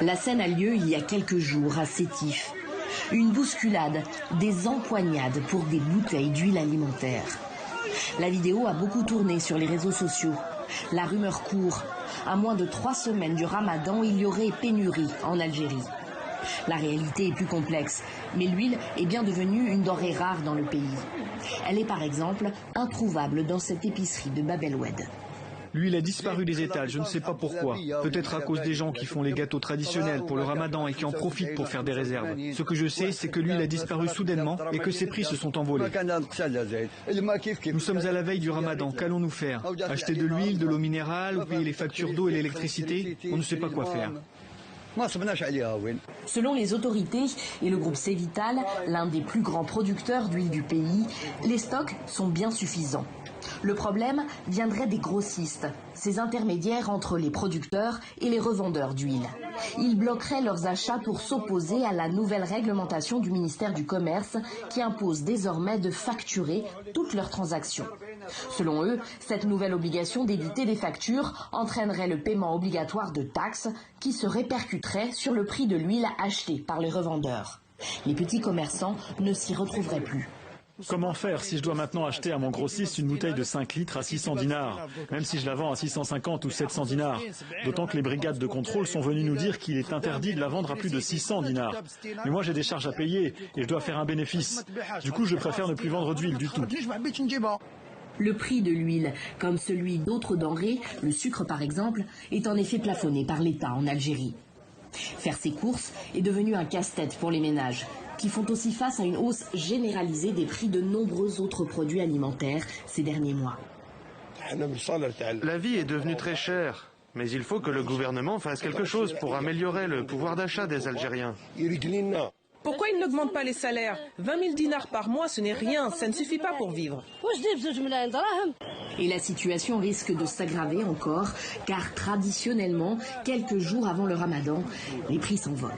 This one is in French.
La scène a lieu il y a quelques jours à Sétif. Une bousculade, des empoignades pour des bouteilles d'huile alimentaire. La vidéo a beaucoup tourné sur les réseaux sociaux. La rumeur court. À moins de 3 semaines du Ramadan, il y aurait pénurie en Algérie. La réalité est plus complexe, mais l'huile est bien devenue une denrée rare dans le pays. Elle est par exemple introuvable dans cette épicerie de Bab El Oued. L'huile a disparu des étals, je ne sais pas pourquoi. Peut-être à cause des gens qui font les gâteaux traditionnels pour le Ramadan et qui en profitent pour faire des réserves. Ce que je sais, c'est que l'huile a disparu soudainement et que ses prix se sont envolés. Nous sommes à la veille du Ramadan, qu'allons-nous faire? Acheter de l'huile, de l'eau minérale, ou payer les factures d'eau et l'électricité? On ne sait pas quoi faire. Selon les autorités et le groupe Cévital, l'un des plus grands producteurs d'huile du pays, les stocks sont bien suffisants. Le problème viendrait des grossistes, ces intermédiaires entre les producteurs et les revendeurs d'huile. Ils bloqueraient leurs achats pour s'opposer à la nouvelle réglementation du ministère du Commerce qui impose désormais de facturer toutes leurs transactions. Selon eux, cette nouvelle obligation d'éditer des factures entraînerait le paiement obligatoire de taxes qui se répercuterait sur le prix de l'huile achetée par les revendeurs. Les petits commerçants ne s'y retrouveraient plus. Comment faire si je dois maintenant acheter à mon grossiste une bouteille de 5 litres à 600 dinars, même si je la vends à 650 ou 700 dinars? D'autant que les brigades de contrôle sont venues nous dire qu'il est interdit de la vendre à plus de 600 dinars. Mais moi j'ai des charges à payer et je dois faire un bénéfice. Du coup je préfère ne plus vendre d'huile du tout. Le prix de l'huile, comme celui d'autres denrées, le sucre par exemple, est en effet plafonné par l'État en Algérie. Faire ses courses est devenu un casse-tête pour les ménages, qui font aussi face à une hausse généralisée des prix de nombreux autres produits alimentaires ces derniers mois. La vie est devenue très chère, mais il faut que le gouvernement fasse quelque chose pour améliorer le pouvoir d'achat des Algériens. Pourquoi ils n'augmentent pas les salaires? 20 000 dinars par mois, ce n'est rien, ça ne suffit pas pour vivre. Et la situation risque de s'aggraver encore, car traditionnellement, quelques jours avant le Ramadan, les prix s'envolent.